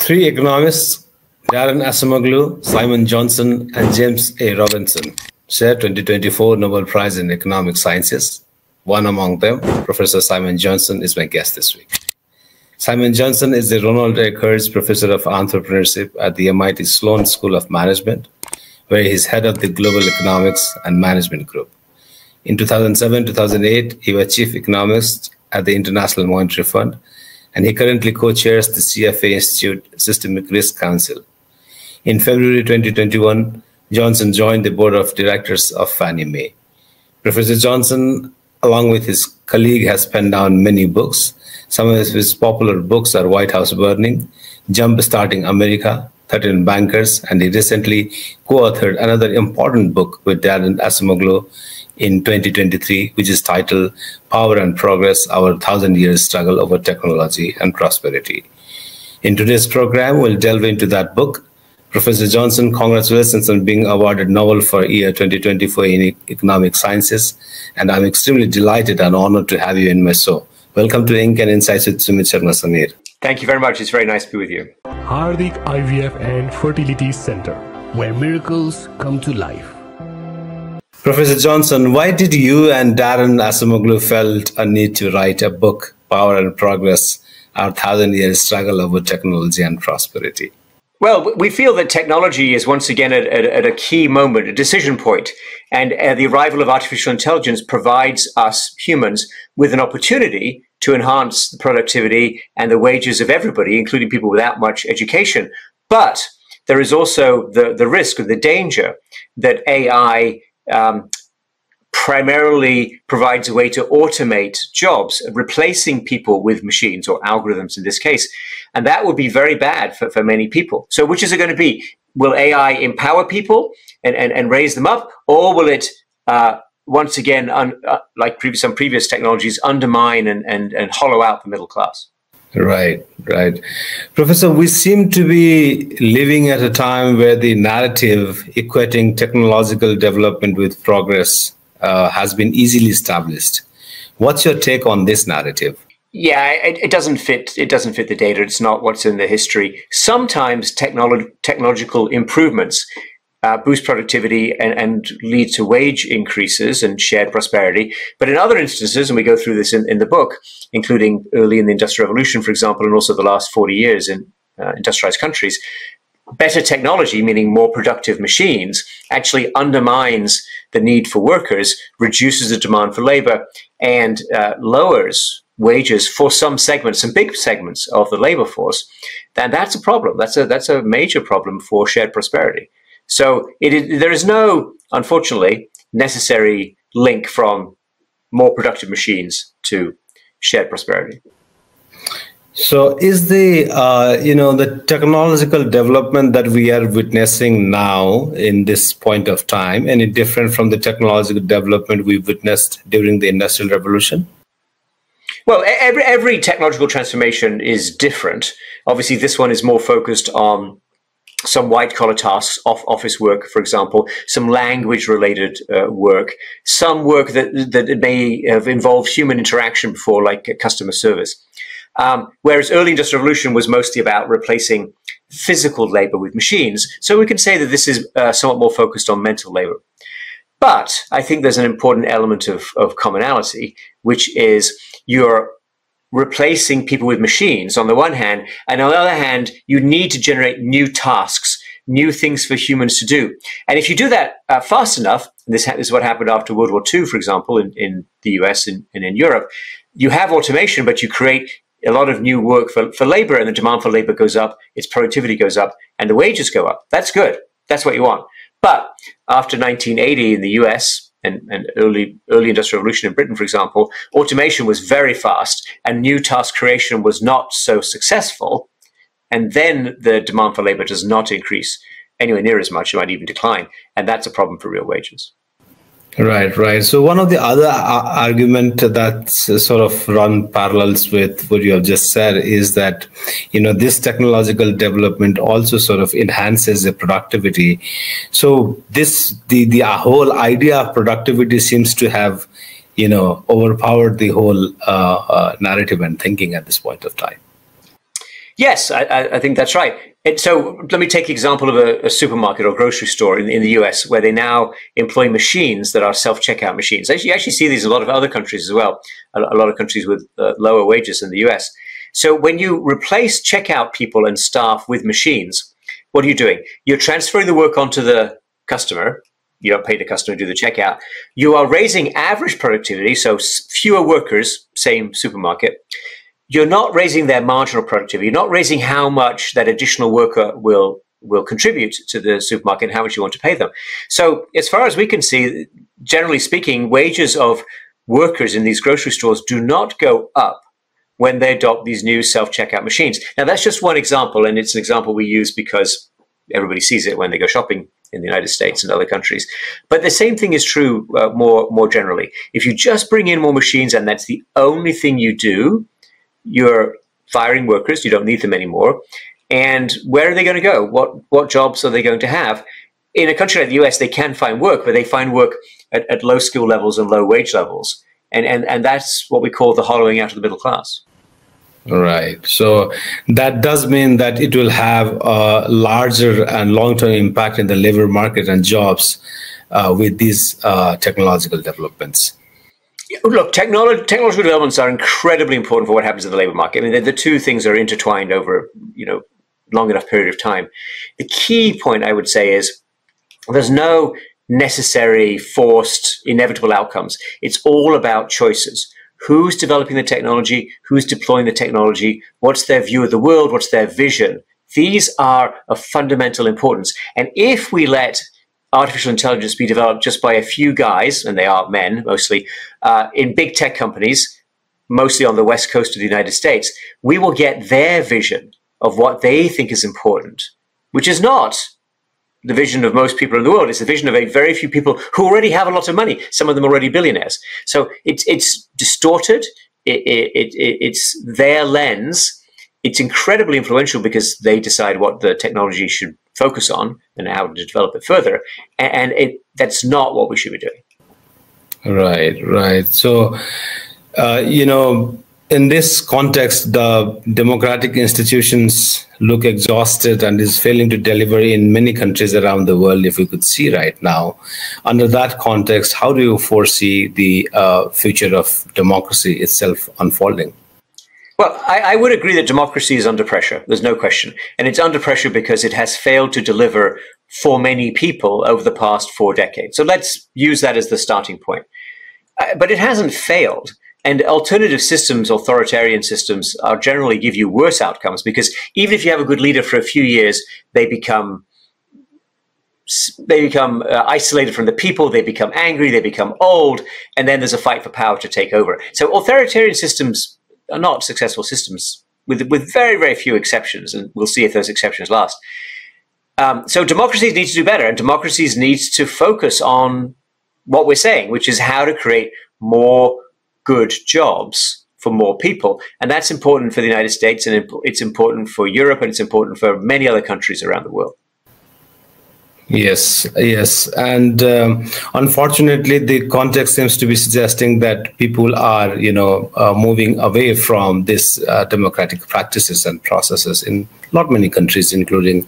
Three economists, Darren Acemoglu, Simon Johnson, and James A. Robinson, share 2024 Nobel Prize in Economic Sciences. One among them, Professor Simon Johnson, is my guest this week. Simon Johnson is the Ronald A. Kurtz Professor of Entrepreneurship at the MIT Sloan School of Management, where he is head of the Global Economics and Management Group. In 2007-2008, he was chief economist at the International Monetary Fund, and he currently co-chairs the CFA Institute Systemic Risk Council. In February 2021, Johnson joined the board of directors of Fannie Mae. Professor Johnson, along with his colleague, has penned down many books. Some of his popular books are White House Burning, Jump-Starting America, 13 Bankers, and he recently co-authored another important book with Darren Acemoglu in 2023, which is titled Power and Progress, Our 1,000-Year Struggle Over Technology and Prosperity. In today's program, we'll delve into that book. Professor Johnson, congratulations on being awarded Nobel for year 2024 in Economic Sciences, and I'm extremely delighted and honored to have you in my show. Welcome to Ink and Insights with Sumit, Sharma, Samir. Thank you very much. It's very nice to be with you. Hardik IVF and Fertility Center, where miracles come to life. Professor Johnson, why did you and Darren Acemoglu felt a need to write a book, Power and Progress, Our 1,000-Year Struggle Over Technology and Prosperity? Well, we feel that technology is once again at a key moment, a decision point, and the arrival of artificial intelligence provides us humans with an opportunity to enhance the productivity and the wages of everybody, including people without much education. But there is also the risk or the danger that AI primarily provides a way to automate jobs, replacing people with machines or algorithms in this case. And that would be very bad for many people. So which is it going to be? Will AI empower people and raise them up? Or will it, once again, like some previous technologies, undermine and hollow out the middle class? Right. Professor, we seem to be living at a time where the narrative equating technological development with progress has been easily established. What's your take on this narrative? Yeah, it doesn't fit. It doesn't fit the data. It's not what's in the history. Sometimes technological improvements boost productivity and lead to wage increases and shared prosperity. But in other instances, and we go through this in the book, including early in the Industrial Revolution, for example, and also the last 40 years in industrialized countries, better technology, meaning more productive machines, actually undermines the need for workers, reduces the demand for labor, and lowers wages for some segments, some big segments of the labor force. Then that's a problem. That's a major problem for shared prosperity. So there is no, unfortunately, necessary link from more productive machines to shared prosperity. So is the the technological development that we are witnessing now in this point of time any different from the technological development we witnessed during the Industrial Revolution? Well, every technological transformation is different. Obviously, this one is more focused on some white-collar tasks, office work, for example, some language-related work, some work that may have involved human interaction before, like customer service. Whereas early Industrial Revolution was mostly about replacing physical labor with machines. So we can say that this is somewhat more focused on mental labor. But I think there's an important element of commonality, which is you're replacing people with machines on the one hand, and on the other hand, you need to generate new tasks, new things for humans to do. And if you do that fast enough, and this is what happened after World War II, for example, in the US and in Europe, you have automation, but you create a lot of new work for labor, and the demand for labor goes up, its productivity goes up, and the wages go up. That's good. That's what you want. But after 1980 in the US, and early Industrial Revolution in Britain, for example, automation was very fast and new task creation was not so successful. And then the demand for labor does not increase anywhere near as much. It might even decline. And that's a problem for real wages. Right. So one of the other argument that's sort of run parallels with what you have just said is that, this technological development also sort of enhances the productivity. So the whole idea of productivity seems to have, overpowered the whole narrative and thinking at this point of time. Yes, I think that's right. And so let me take the example of a supermarket or grocery store in the US, where they now employ machines that are self-checkout machines. You actually see these in a lot of other countries as well, a lot of countries with lower wages than the US. So when you replace checkout people and staff with machines, what are you doing? You're transferring the work onto the customer. You don't pay the customer to do the checkout. You are raising average productivity, so fewer workers, same supermarket. You're not raising their marginal productivity. You're not raising how much that additional worker will contribute to the supermarket and how much you want to pay them. So as far as we can see, generally speaking, wages of workers in these grocery stores do not go up when they adopt these new self-checkout machines. Now, that's just one example, and it's an example we use because everybody sees it when they go shopping in the United States and other countries. But the same thing is true more generally. If you just bring in more machines and that's the only thing you do, you're firing workers. You don't need them anymore. And where are they going to go? What jobs are they going to have? In a country like the US, they can find work, but they find work at low skill levels and low wage levels. And that's what we call the hollowing out of the middle class. Right. So that does mean that it will have a larger and long-term impact in the labor market and jobs with these technological developments. Look, technological developments are incredibly important for what happens in the labor market. I mean, the two things are intertwined over, long enough period of time. The key point I would say is there's no necessary, forced, inevitable outcomes. It's all about choices. Who's developing the technology? Who's deploying the technology? What's their view of the world? What's their vision? These are of fundamental importance. And if we let artificial intelligence be developed just by a few guys, and they are men mostly, in big tech companies, mostly on the west coast of the United States, we will get their vision of what they think is important, which is not the vision of most people in the world. It's the vision of a very few people who already have a lot of money, some of them already billionaires. So it's distorted. It's their lens. It's incredibly influential because they decide what the technology should focus on and how to develop it further. And that's not what we should be doing. Right. So, in this context, the democratic institutions look exhausted and is failing to deliver in many countries around the world, if we could see right now. Under that context, how do you foresee the future of democracy itself unfolding? Well, I would agree that democracy is under pressure. There's no question. And it's under pressure because it has failed to deliver for many people over the past 4 decades. So let's use that as the starting point. But it hasn't failed. And alternative systems, authoritarian systems, are generally give you worse outcomes because even if you have a good leader for a few years, they become isolated from the people, they become angry, they become old, and then there's a fight for power to take over. So authoritarian systems are not successful systems, with very, very few exceptions, and we'll see if those exceptions last. So democracies need to do better, and democracies need to focus on what we're saying, which is how to create more good jobs for more people. And that's important for the United States, and it's important for Europe, and it's important for many other countries around the world. Yes. And unfortunately, the context seems to be suggesting that people are, moving away from these democratic practices and processes in not many countries, including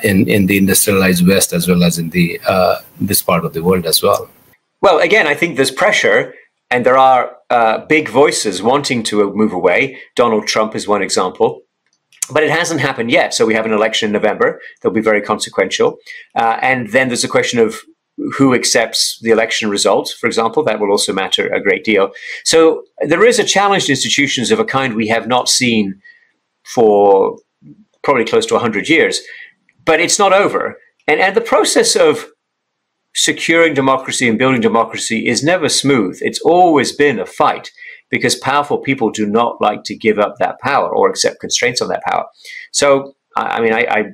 in the industrialized West as well as in the this part of the world as well. Well, again, I think there's pressure, and there are big voices wanting to move away. Donald Trump is one example. But it hasn't happened yet. So we have an election in November that'll be very consequential. And then there's a question of who accepts the election results, for example. That will also matter a great deal. So there is a challenge to institutions of a kind we have not seen for probably close to 100 years. But it's not over. And the process of securing democracy and building democracy is never smooth. It's always been a fight, because powerful people do not like to give up that power or accept constraints on that power. So, I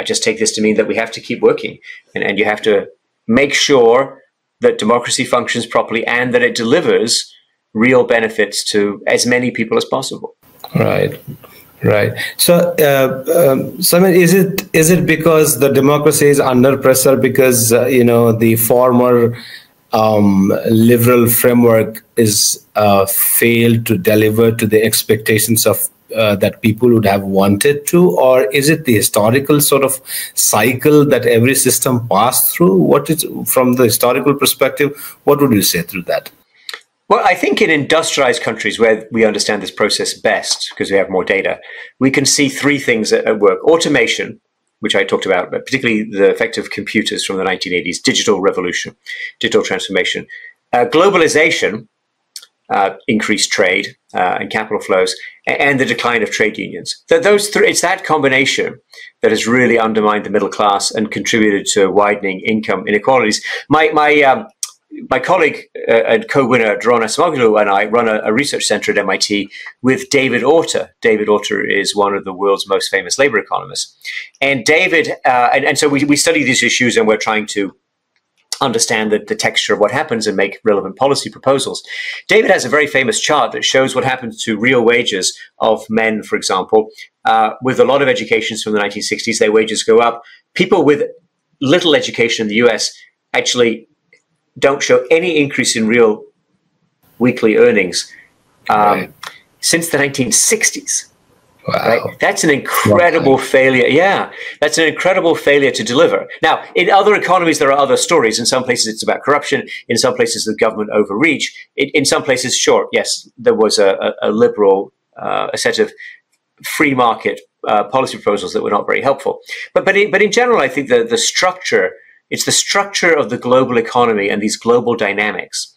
just take this to mean that we have to keep working, and you have to make sure that democracy functions properly and that it delivers real benefits to as many people as possible. Right. So, Sumit, is it because the democracy is under pressure because the former liberal framework is failed to deliver to the expectations of that people would have wanted to, or is it the historical sort of cycle that every system passed through? What is, from the historical perspective, what would you say through that? Well, I think in industrialized countries where we understand this process best because we have more data, we can see three things at work. Automation, which I talked about, but particularly the effect of computers from the 1980s, digital revolution, digital transformation, globalization, increased trade and capital flows, and the decline of trade unions. Those three, it's that combination that has really undermined the middle class and contributed to widening income inequalities. My colleague and co-winner Doron Asimoglu and I run a research center at MIT with David Autor. David Autor is one of the world's most famous labor economists. And David, and so we study these issues, and we're trying to understand the texture of what happens and make relevant policy proposals. David has a very famous chart that shows what happens to real wages of men, for example. With a lot of educations from the 1960s, their wages go up. People with little education in the US actually don't show any increase in real weekly earnings since the 1960s. Wow. Right? That's an incredible failure. Yeah, that's an incredible failure to deliver. Now, in other economies, there are other stories. In some places, it's about corruption. In some places, the government overreach. In some places, sure, yes, there was a liberal, a set of free market policy proposals that were not very helpful. But in general, I think the structure, it's the structure of the global economy and these global dynamics,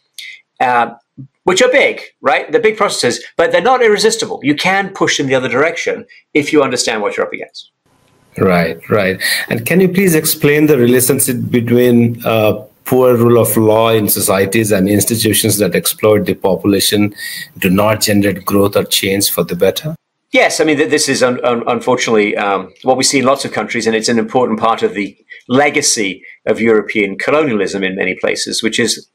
which are big, right? They're big processes, but they're not irresistible. You can push in the other direction if you understand what you're up against. Right, right. And can you please explain the relationship between poor rule of law in societies and institutions that exploit the population, do not generate growth or change for the better? Yes, I mean, this is unfortunately what we see in lots of countries, and it's an important part of the legacy of European colonialism in many places, which is,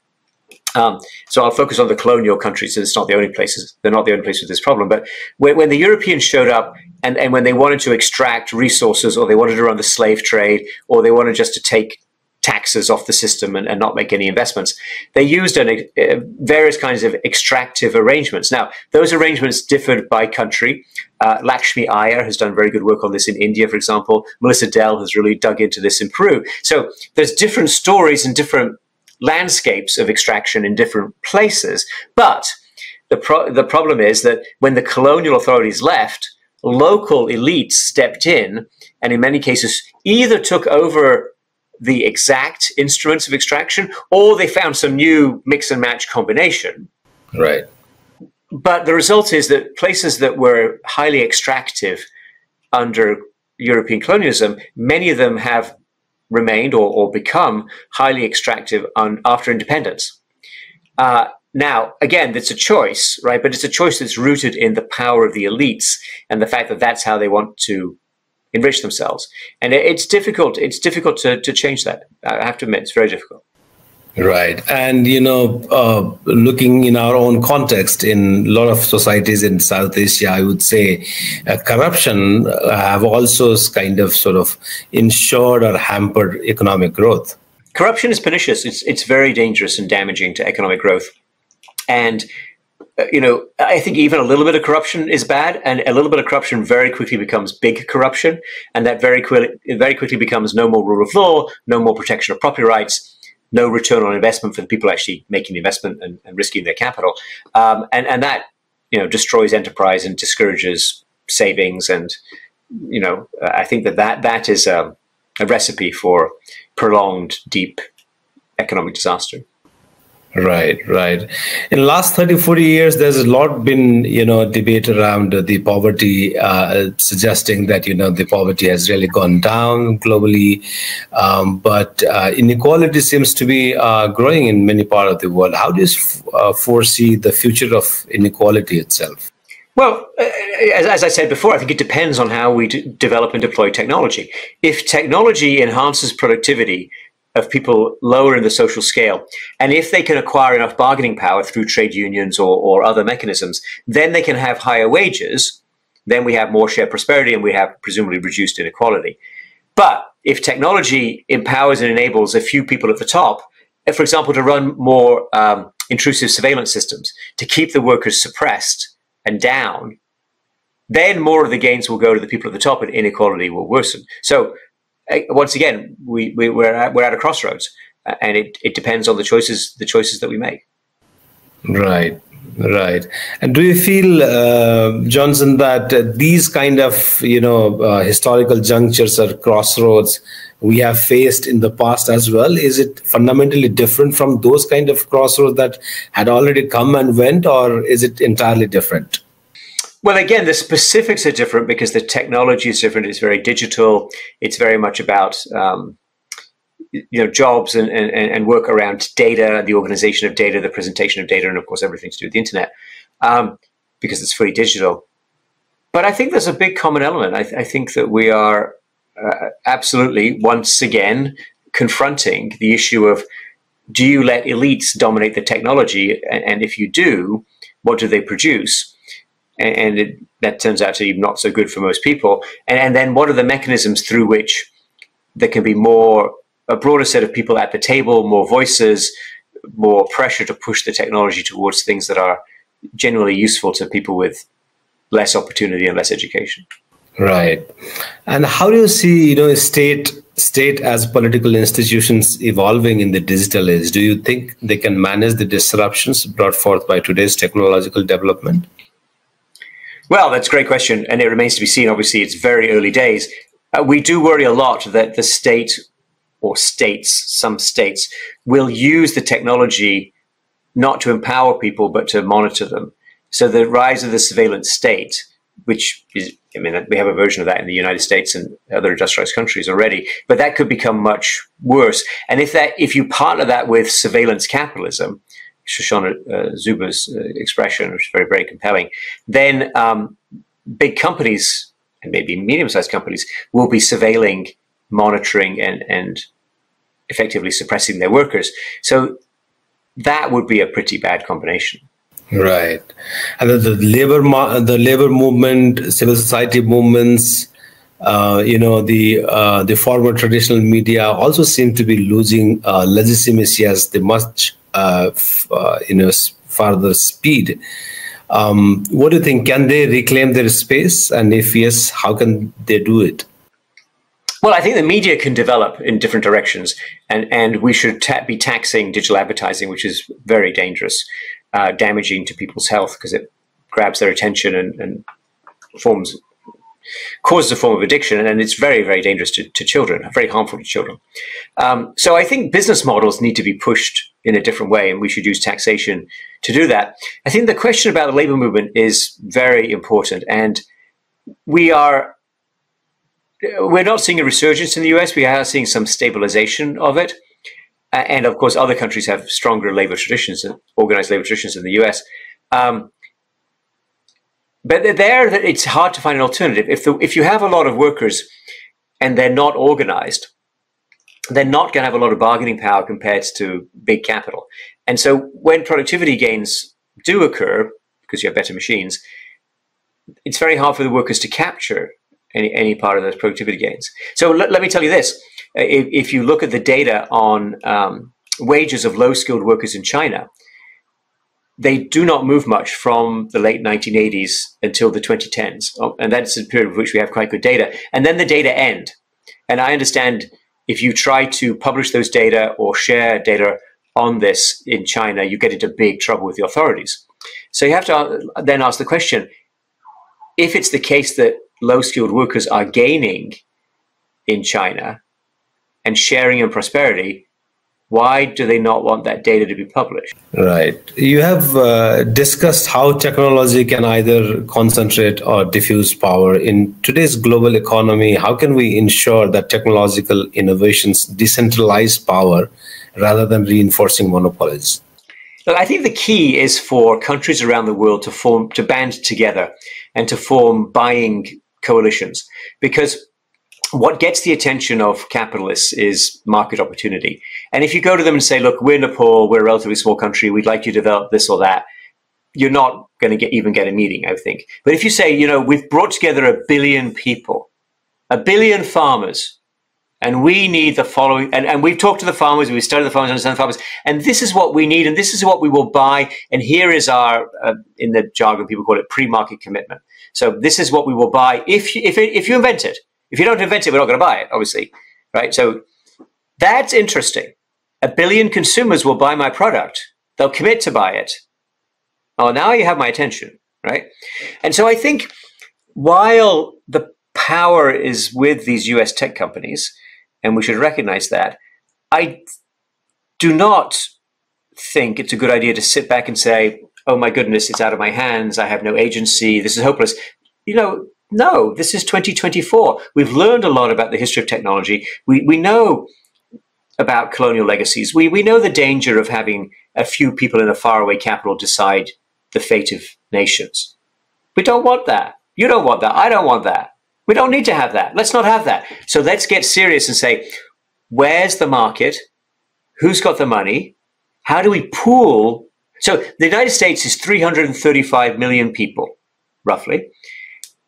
so I'll focus on the colonial countries, so it's not the only places, they're not the only place with this problem, but when the Europeans showed up and when they wanted to extract resources, or they wanted to run the slave trade, or they wanted just to take taxes off the system and not make any investments, they used various kinds of extractive arrangements. Now, those arrangements differed by country. Lakshmi Iyer has done very good work on this in India, for example. Melissa Dell has really dug into this in Peru. So there's different stories and different landscapes of extraction in different places. But the problem is that when the colonial authorities left, local elites stepped in and in many cases either took over the exact instruments of extraction, or they found some new mix and match combination. Right. But the result is that places that were highly extractive under European colonialism, many of them have remained or become highly extractive after independence. Now, again, it's a choice, right? But it's a choice that's rooted in the power of the elites and the fact that that's how they want to enrich themselves. And it's difficult to change that. I have to admit, it's very difficult. Right. And, looking in our own context, in a lot of societies in South Asia, I would say corruption have also kind of sort of ensured or hampered economic growth. Corruption is pernicious. It's very dangerous and damaging to economic growth. And I think even a little bit of corruption is bad, and a little bit of corruption very quickly becomes big corruption, and that very quickly becomes no more rule of law, no more protection of property rights, no return on investment for the people actually making the investment and risking their capital, and that destroys enterprise and discourages savings, and I think that is a recipe for prolonged, deep economic disaster. Right, right. In the last 30, 40 years, there's a lot been, debate around the poverty, suggesting that, the poverty has really gone down globally. But inequality seems to be growing in many parts of the world. How do you foresee the future of inequality itself? Well, as I said before, I think it depends on how we develop and deploy technology. If technology enhances productivity of people lower in the social scale, and if they can acquire enough bargaining power through trade unions or other mechanisms, then they can have higher wages, then we have more shared prosperity, and we have presumably reduced inequality. But if technology empowers and enables a few people at the top, for example, to run more intrusive surveillance systems, to keep the workers suppressed and down, then more of the gains will go to the people at the top and inequality will worsen. So once again, we're at a crossroads, and it depends on the choices that we make. Right, right. And do you feel, Johnson, that these kind of historical junctures or crossroads we have faced in the past as well, is it fundamentally different from those kind of crossroads that had already come and went, or is it entirely different? Well, again, the specifics are different because the technology is different. It's very digital. It's very much about jobs and work around data, the organization of data, the presentation of data, and of course everything to do with the internet, because it's fully digital. But I think there's a big common element. I think that we are absolutely once again confronting the issue of, do you let elites dominate the technology, and if you do, what do they produce? And that turns out to be not so good for most people. And then what are the mechanisms through which there can be a broader set of people at the table, more voices, more pressure to push the technology towards things that are genuinely useful to people with less opportunity and less education. Right. And how do you see, state as political institutions evolving in the digital age? Do you think they can manage the disruptions brought forth by today's technological development? Well, that's a great question, and it remains to be seen. Obviously, it's very early days. We do worry a lot that the state or some states will use the technology not to empower people, but to monitor them. So the rise of the surveillance state, which is, we have a version of that in the United States and other industrialized countries already, but that could become much worse. And if you partner that with surveillance capitalism, Shoshana Zuboff's expression, which is very, very compelling, then big companies and maybe medium-sized companies will be surveilling, monitoring, and effectively suppressing their workers. So that would be a pretty bad combination. Right. And the labor movement, civil society movements, the former traditional media also seem to be losing legitimacy as they much further speed. What do you think? Can they reclaim their space? And if yes, how can they do it? Well, I think the media can develop in different directions, and we should be taxing digital advertising, which is very dangerous, damaging to people's health because it grabs their attention and causes a form of addiction, and it's very, very dangerous to children, very harmful to children. So I think business models need to be pushed in a different way, and we should use taxation to do that. I think the question about the labor movement is very important, and we're not seeing a resurgence in the US. We are seeing some stabilization of it. And of course, other countries have stronger labor traditions, organized labor traditions in the US. But it's hard to find an alternative. If you have a lot of workers and they're not organized, they're not going to have a lot of bargaining power compared to big capital. And so when productivity gains do occur, because you have better machines, it's very hard for the workers to capture any part of those productivity gains. So let me tell you this. If you look at the data on wages of low-skilled workers in China, they do not move much from the late 1980s until the 2010s. And that's a period of which we have quite good data. And then the data end. And I understand if you try to publish those data or share data on this in China, you get into big trouble with the authorities. So you have to then ask the question, if it's the case that low-skilled workers are gaining in China and sharing in prosperity, why do they not want that data to be published? Right. You have discussed how technology can either concentrate or diffuse power. In today's global economy, how can we ensure that technological innovations decentralize power rather than reinforcing monopolies? Look, I think the key is for countries around the world to band together and to form buying coalitions, because what gets the attention of capitalists is market opportunity. And if you go to them and say, look, we're Nepal, we're a relatively small country, we'd like you to develop this or that, you're not going to even get a meeting, I think. But if you say, we've brought together 1 billion people, 1 billion farmers, and we need the following, and we've talked to the farmers, we've studied the farmers, understand the farmers, and this is what we need, and this is what we will buy, and here is our, in the jargon, people call it pre-market commitment. So this is what we will buy if you invent it. If you don't invent it, we're not going to buy it, obviously, right? So that's interesting. 1 billion consumers will buy my product. They'll commit to buy it. Oh, now you have my attention, right? And so I think while the power is with these US tech companies, and we should recognize that, I do not think it's a good idea to sit back and say, oh my goodness, it's out of my hands. I have no agency. This is hopeless. No, this is 2024. We've learned a lot about the history of technology. We know about colonial legacies. We know the danger of having a few people in a faraway capital decide the fate of nations. We don't want that. You don't want that. I don't want that. We don't need to have that. Let's not have that. So let's get serious and say, where's the market? Who's got the money? How do we pool? So the United States is 335 million people, roughly.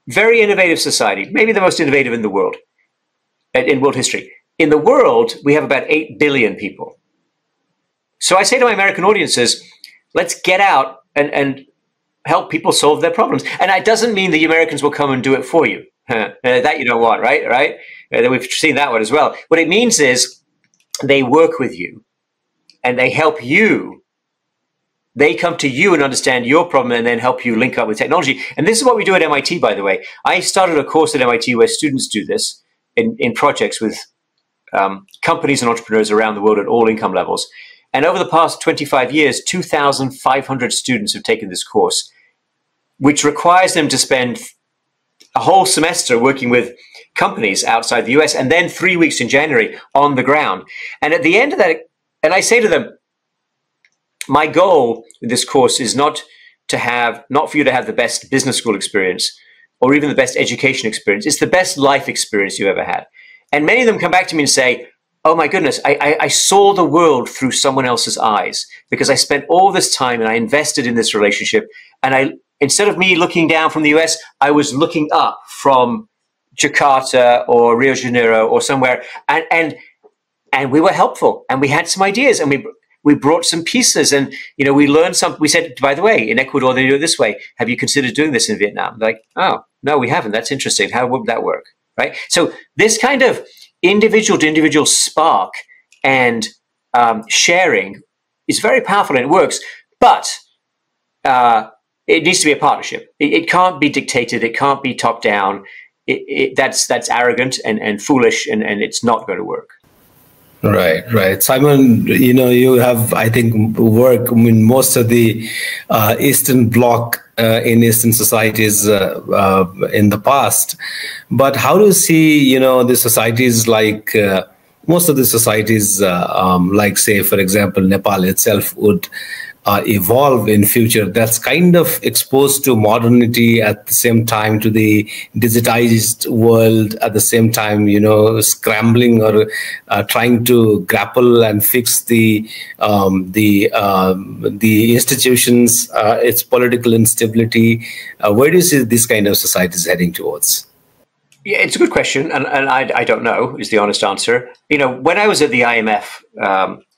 Very innovative society, maybe the most innovative in the world, in world history. In the world, we have about 8 billion people. So I say to my American audiences, let's get out and help people solve their problems. And that doesn't mean the Americans will come and do it for you. That you don't want, right? We've seen that one as well. What it means is they work with you and they help you. They come to you and understand your problem and then help you link up with technology. And this is what we do at MIT, by the way. I started a course at MIT where students do this in projects with companies and entrepreneurs around the world at all income levels. And over the past 25 years, 2,500 students have taken this course, which requires them to spend a whole semester working with companies outside the US and then 3 weeks in January on the ground. And at the end of that, and I say to them, my goal with this course is not for you to have the best business school experience or even the best education experience. It's the best life experience you've ever had. And many of them come back to me and say, oh my goodness, I saw the world through someone else's eyes because I spent all this time and I invested in this relationship. And instead of me looking down from the US, I was looking up from Jakarta or Rio de Janeiro or somewhere. And we were helpful and we had some ideas and we brought some pieces and, we learned something. We said, by the way, in Ecuador, they do it this way. Have you considered doing this in Vietnam? They're like, oh, no, we haven't. That's interesting. How would that work? Right? So this kind of individual to individual spark and sharing is very powerful and it works, but it needs to be a partnership. It can't be dictated. It can't be top down. That's arrogant and foolish and it's not going to work. Right. Simon, you have, I think, worked in most of the Eastern Bloc in Eastern societies in the past. But how do you see, the societies like, most of the societies, like, say, for example, Nepal itself would evolve in future that's kind of exposed to modernity at the same time to the digitized world at the same time, scrambling or trying to grapple and fix the institutions, its political instability. Where do you see this kind of societies heading towards? Yeah, it's a good question, and I don't know is the honest answer. When I was at the IMF,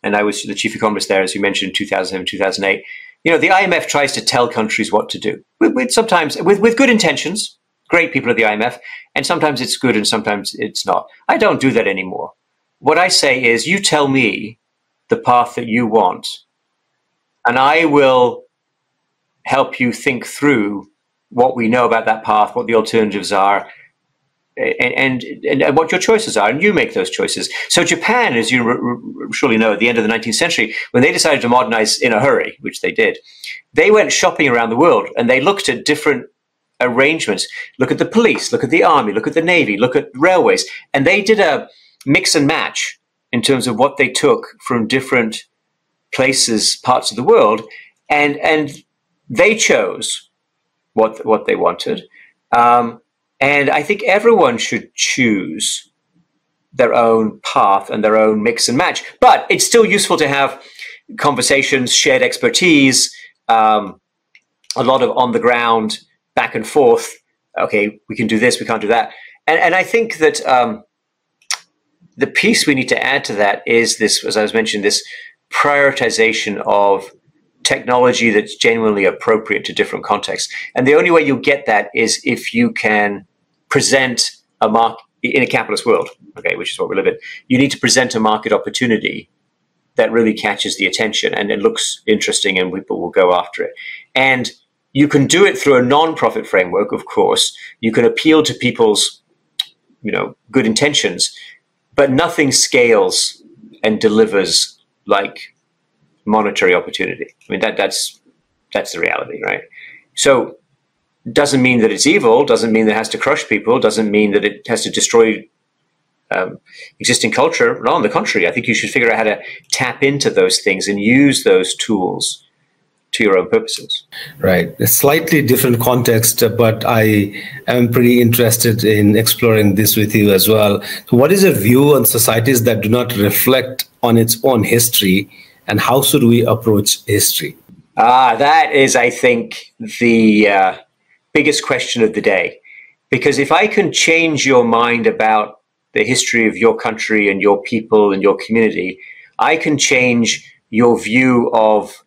and I was the chief economist there, as you mentioned, in 2007, 2008, the IMF tries to tell countries what to do, sometimes with good intentions, great people at the IMF, and sometimes it's good and sometimes it's not. I don't do that anymore. What I say is, you tell me the path that you want, and I will help you think through what we know about that path, what the alternatives are, and what your choices are, and you make those choices. So Japan, as you surely know, at the end of the 19th century, when they decided to modernize in a hurry, which they did, they went shopping around the world and they looked at different arrangements. Look at the police, look at the army, look at the navy, look at railways, and they did a mix and match in terms of what they took from different places, parts of the world, and they chose what they wanted. And I think everyone should choose their own path and their own mix and match. But it's still useful to have conversations, shared expertise, a lot of on the ground, back and forth. Okay, we can do this, we can't do that. And I think that the piece we need to add to that is this, as I was mentioning, this prioritization of technology that's genuinely appropriate to different contexts. And the only way you'll get that is if you can present a market in a capitalist world, okay, which is what we live in. You need to present a market opportunity that really catches the attention and it looks interesting and people will go after it. And you can do it through a non-profit framework, of course. You can appeal to people's, good intentions, but nothing scales and delivers like monetary opportunity. I mean, that's the reality, right? So doesn't mean that it's evil, doesn't mean that it has to crush people, doesn't mean that it has to destroy existing culture. No, on the contrary, I think you should figure out how to tap into those things and use those tools to your own purposes. Right. A slightly different context, but I am pretty interested in exploring this with you as well. So what is your view on societies that do not reflect on its own history, and how should we approach history? That is, I think, the biggest question of the day. Because if I can change your mind about the history of your country and your people and your community, I can change your view of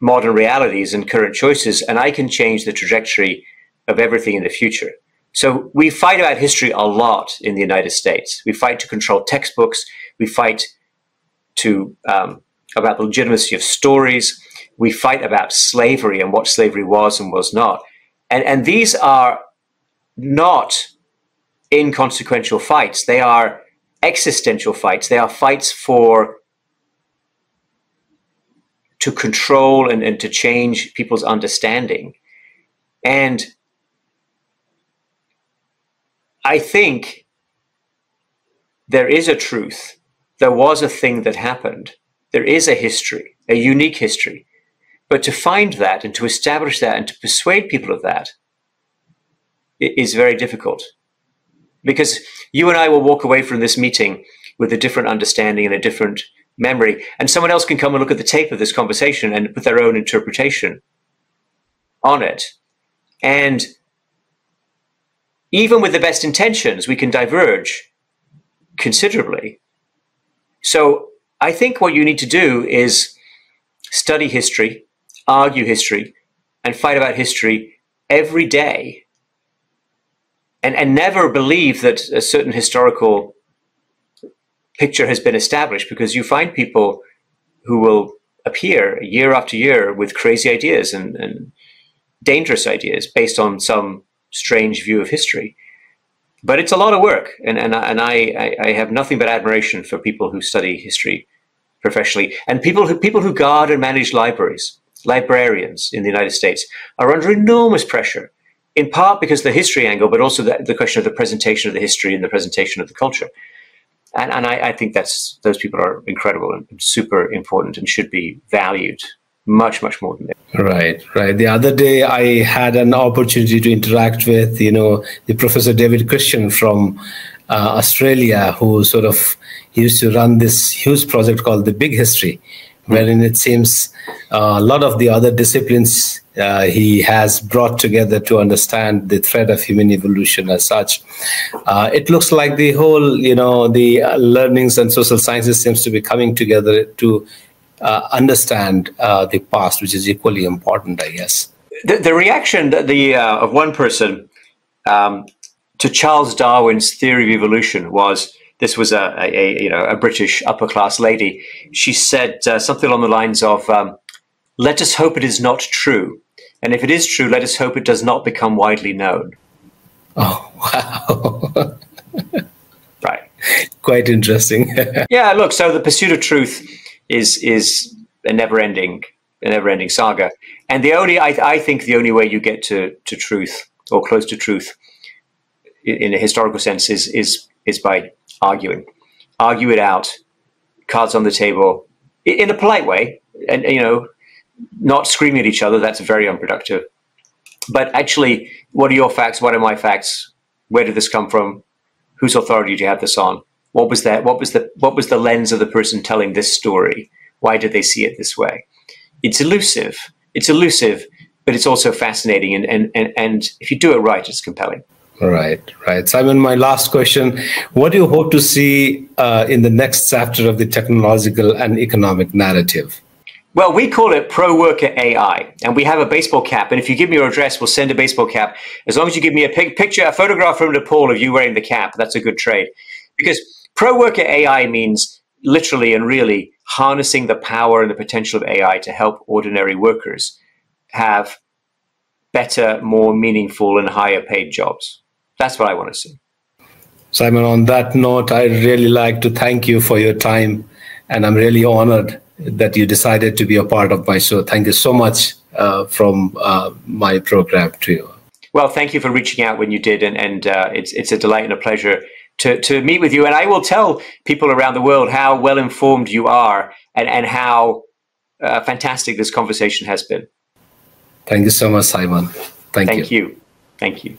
modern realities and current choices, and I can change the trajectory of everything in the future. So we fight about history a lot in the United States. We fight to control textbooks. We fight about the legitimacy of stories. We fight about slavery and what slavery was and was not. And these are not inconsequential fights. They are existential fights. They are fights to control and to change people's understanding. And I think there is a truth. There was a thing that happened. There is a history, a unique history. But to find that and to establish that and to persuade people of that is very difficult. Because you and I will walk away from this meeting with a different understanding and a different memory, and someone else can come and look at the tape of this conversation and put their own interpretation on it. And even with the best intentions, we can diverge considerably. So I think what you need to do is study history, argue history, and fight about history every day. And never believe that a certain historical picture has been established, because you find people who will appear year after year with crazy ideas and dangerous ideas based on some strange view of history. But it's a lot of work, and I have nothing but admiration for people who study history professionally, and people who guard and manage libraries. Librarians in the United States are under enormous pressure, in part because of the history angle, but also the question of the presentation of the history and the presentation of the culture. And I think those people are incredible and super important and should be valued much, much more than that. Right. The other day, I had an opportunity to interact with, the Professor David Christian from Australia, who he used to run this huge project called The Big History, wherein it seems a lot of the other disciplines he has brought together to understand the thread of human evolution as such. It looks like the whole, the learnings and social sciences seems to be coming together to understand the past, which is equally important, I guess. The reaction of one person to Charles Darwin's theory of evolution was, this was a British upper class lady. She said something along the lines of, "Let us hope it is not true, and if it is true, let us hope it does not become widely known." Oh, wow! Right. Quite interesting. Yeah. Look. So the pursuit of truth is a never-ending saga, and I think the only way you get to truth, or close to truth, in a historical sense, is by arguing. Argue it out, cards on the table, in a polite way, and not screaming at each other. That's very unproductive. But actually, what are your facts? What are my facts? Where did this come from? Whose authority do you have this on? What was that? What was the lens of the person telling this story? Why did they see it this way? It's elusive. But it's also fascinating. And if you do it right, it's compelling. Right. Simon, my last question. What do you hope to see in the next chapter of the technological and economic narrative? Well, we call it Proworker AI, and we have a baseball cap. And if you give me your address, we'll send a baseball cap. As long as you give me a picture, a photograph from Nepal of you wearing the cap, that's a good trade. Because Proworker AI means literally and really harnessing the power and the potential of AI to help ordinary workers have better, more meaningful, and higher paid jobs. That's what I want to see. Simon, on that note, I'd really like to thank you for your time, and I'm really honored that you decided to be a part of my show. Thank you so much from my program to you. Well, thank you for reaching out when you did, and it's a delight and a pleasure to meet with you. And I will tell people around the world how well informed you are and how fantastic this conversation has been. Thank you so much, Simon. Thank you. Thank you.